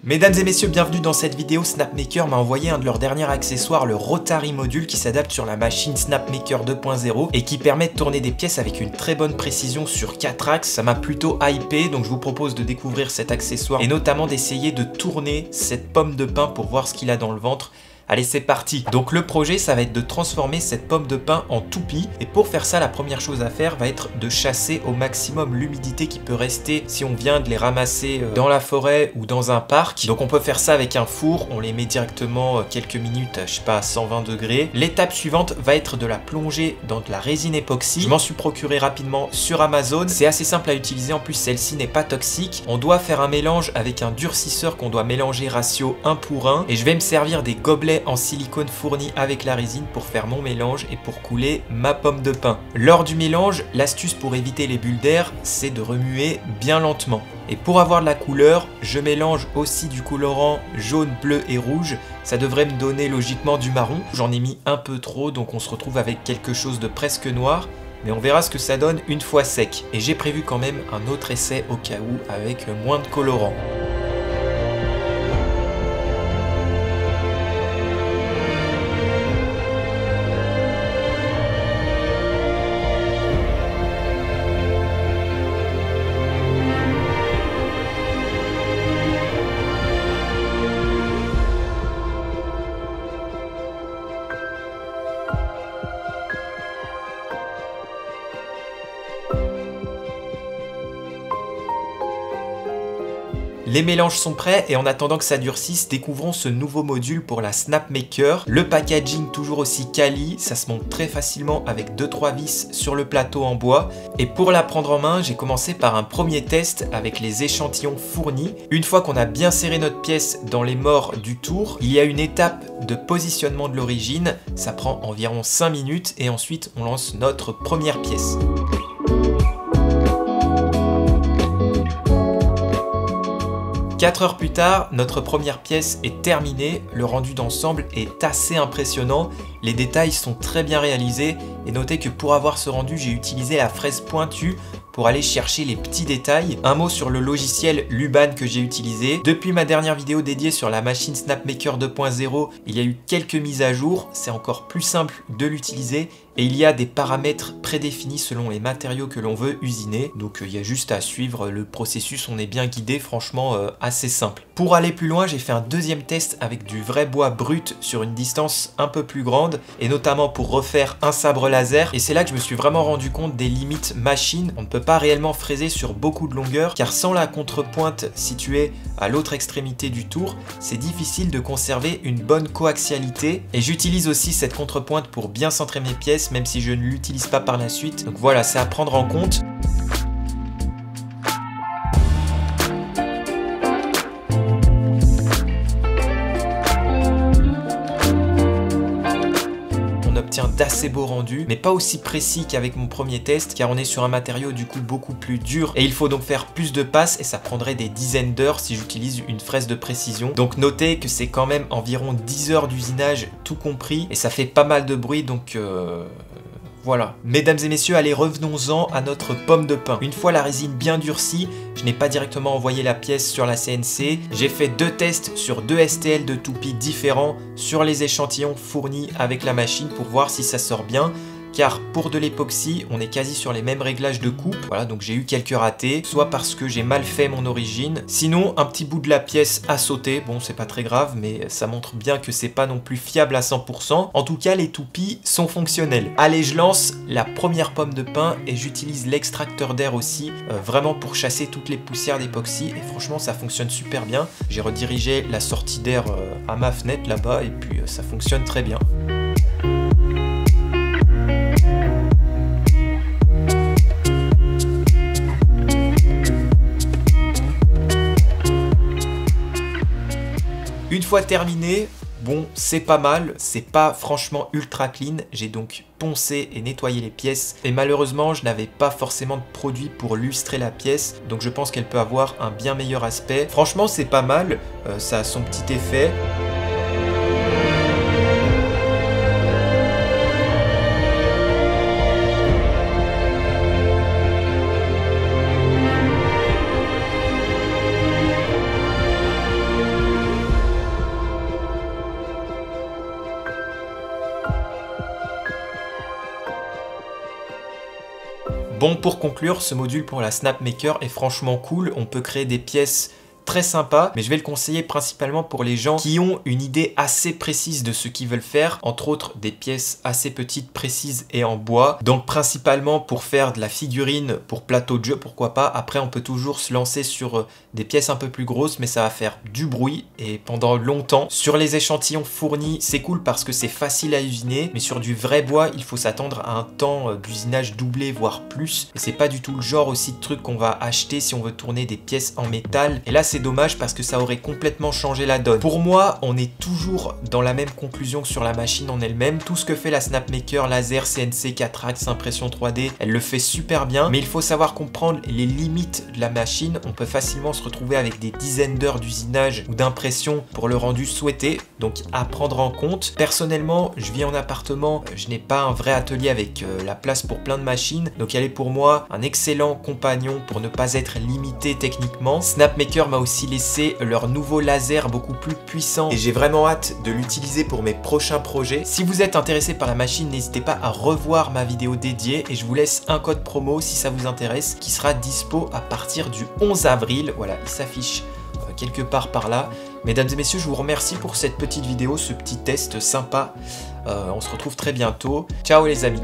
Mesdames et messieurs, bienvenue dans cette vidéo. Snapmaker m'a envoyé un de leurs derniers accessoires, le Rotary Module, qui s'adapte sur la machine Snapmaker 2.0 et qui permet de tourner des pièces avec une très bonne précision sur 4 axes. Ça m'a plutôt hypé, donc je vous propose de découvrir cet accessoire et notamment d'essayer de tourner cette pomme de pin pour voir ce qu'il a dans le ventre. Allez, c'est parti. Donc le projet, ça va être de transformer cette pomme de pin en toupie. Et pour faire ça, la première chose à faire va être de chasser au maximum l'humidité qui peut rester si on vient de les ramasser dans la forêt ou dans un parc. Donc on peut faire ça avec un four. On les met directement quelques minutes, je sais pas, à 120 degrés. L'étape suivante va être de la plonger dans de la résine époxy. Je m'en suis procuré rapidement sur Amazon. C'est assez simple à utiliser. En plus, celle-ci n'est pas toxique. On doit faire un mélange avec un durcisseur qu'on doit mélanger ratio 1 pour 1. Et je vais me servir des gobelets en silicone fourni avec la résine pour faire mon mélange et pour couler ma pomme de pin. Lors du mélange, l'astuce pour éviter les bulles d'air, c'est de remuer bien lentement. Et pour avoir de la couleur, je mélange aussi du colorant jaune, bleu et rouge. Ça devrait me donner logiquement du marron. J'en ai mis un peu trop, donc on se retrouve avec quelque chose de presque noir. Mais on verra ce que ça donne une fois sec. Et j'ai prévu quand même un autre essai au cas où avec moins de colorant. Les mélanges sont prêts et en attendant que ça durcisse, découvrons ce nouveau module pour la Snapmaker. Le packaging toujours aussi quali, ça se monte très facilement avec 2-3 vis sur le plateau en bois. Et pour la prendre en main, j'ai commencé par un premier test avec les échantillons fournis. Une fois qu'on a bien serré notre pièce dans les mors du tour, il y a une étape de positionnement de l'origine. Ça prend environ 5 minutes et ensuite on lance notre première pièce. 4 heures plus tard, notre première pièce est terminée, le rendu d'ensemble est assez impressionnant, les détails sont très bien réalisés et notez que pour avoir ce rendu, j'ai utilisé la fraise pointue pour aller chercher les petits détails. Un mot sur le logiciel Luban que j'ai utilisé. Depuis ma dernière vidéo dédiée sur la machine Snapmaker 2.0, il y a eu quelques mises à jour, c'est encore plus simple de l'utiliser et il y a des paramètres prédéfinis selon les matériaux que l'on veut usiner. Donc il y a juste à suivre le processus, on est bien guidé, franchement assez simple. Pour aller plus loin, j'ai fait un deuxième test avec du vrai bois brut sur une distance un peu plus grande et notamment pour refaire un sabre laser. Et c'est là que je me suis vraiment rendu compte des limites machine. On ne peut pas réellement fraiser sur beaucoup de longueur car sans la contrepointe située à l'autre extrémité du tour, c'est difficile de conserver une bonne coaxialité. Et j'utilise aussi cette contrepointe pour bien centrer mes pièces même si je ne l'utilise pas par la suite. Donc voilà, c'est à prendre en compte. D'assez beaux rendus, mais pas aussi précis qu'avec mon premier test car on est sur un matériau du coup beaucoup plus dur et il faut donc faire plus de passes et ça prendrait des dizaines d'heures si j'utilise une fraise de précision. Donc notez que c'est quand même environ 10 heures d'usinage tout compris et ça fait pas mal de bruit donc voilà. Mesdames et messieurs, allez, revenons-en à notre pomme de pin. Une fois la résine bien durcie, je n'ai pas directement envoyé la pièce sur la CNC. J'ai fait 2 tests sur 2 STL de toupie différents sur les échantillons fournis avec la machine pour voir si ça sort bien. Car pour de l'époxy, on est quasi sur les mêmes réglages de coupe. Voilà, donc j'ai eu quelques ratés, soit parce que j'ai mal fait mon origine. Sinon, un petit bout de la pièce a sauté. Bon, c'est pas très grave, mais ça montre bien que c'est pas non plus fiable à 100%. En tout cas, les toupies sont fonctionnelles. Allez, je lance la première pomme de pin et j'utilise l'extracteur d'air aussi, vraiment pour chasser toutes les poussières d'époxy. Et franchement, ça fonctionne super bien. J'ai redirigé la sortie d'air à ma fenêtre là-bas et puis ça fonctionne très bien. Une fois terminé, bon, c'est pas mal, c'est pas franchement ultra clean, j'ai donc poncé et nettoyé les pièces et malheureusement je n'avais pas forcément de produit pour lustrer la pièce, donc je pense qu'elle peut avoir un bien meilleur aspect. Franchement c'est pas mal, ça a son petit effet. Bon, pour conclure, ce module pour la Snapmaker est franchement cool. On peut créer des pièces très sympa, mais je vais le conseiller principalement pour les gens qui ont une idée assez précise de ce qu'ils veulent faire, entre autres des pièces assez petites, précises et en bois. Donc principalement pour faire de la figurine pour plateau de jeu, pourquoi pas. Après on peut toujours se lancer sur des pièces un peu plus grosses, mais ça va faire du bruit et pendant longtemps. Sur les échantillons fournis, c'est cool parce que c'est facile à usiner, mais sur du vrai bois, il faut s'attendre à un temps d'usinage doublé, voire plus. Et c'est pas du tout le genre aussi de truc qu'on va acheter si on veut tourner des pièces en métal. Et là c'est dommage parce que ça aurait complètement changé la donne. Pour moi, on est toujours dans la même conclusion que sur la machine en elle-même. Tout ce que fait la Snapmaker, laser, CNC, 4 axes, impression 3D, elle le fait super bien, mais il faut savoir comprendre les limites de la machine. On peut facilement se retrouver avec des dizaines d'heures d'usinage ou d'impression pour le rendu souhaité, donc à prendre en compte. Personnellement, je vis en appartement, je n'ai pas un vrai atelier avec la place pour plein de machines, donc elle est pour moi un excellent compagnon pour ne pas être limité techniquement. Snapmaker m'a aussi laissé leur nouveau laser beaucoup plus puissant et j'ai vraiment hâte de l'utiliser pour mes prochains projets. Si vous êtes intéressé par la machine, n'hésitez pas à revoir ma vidéo dédiée et je vous laisse un code promo si ça vous intéresse qui sera dispo à partir du 11 avril. Voilà, il s'affiche quelque part par là. Mesdames et messieurs, je vous remercie pour cette petite vidéo, ce petit test sympa. On se retrouve très bientôt. Ciao les amis.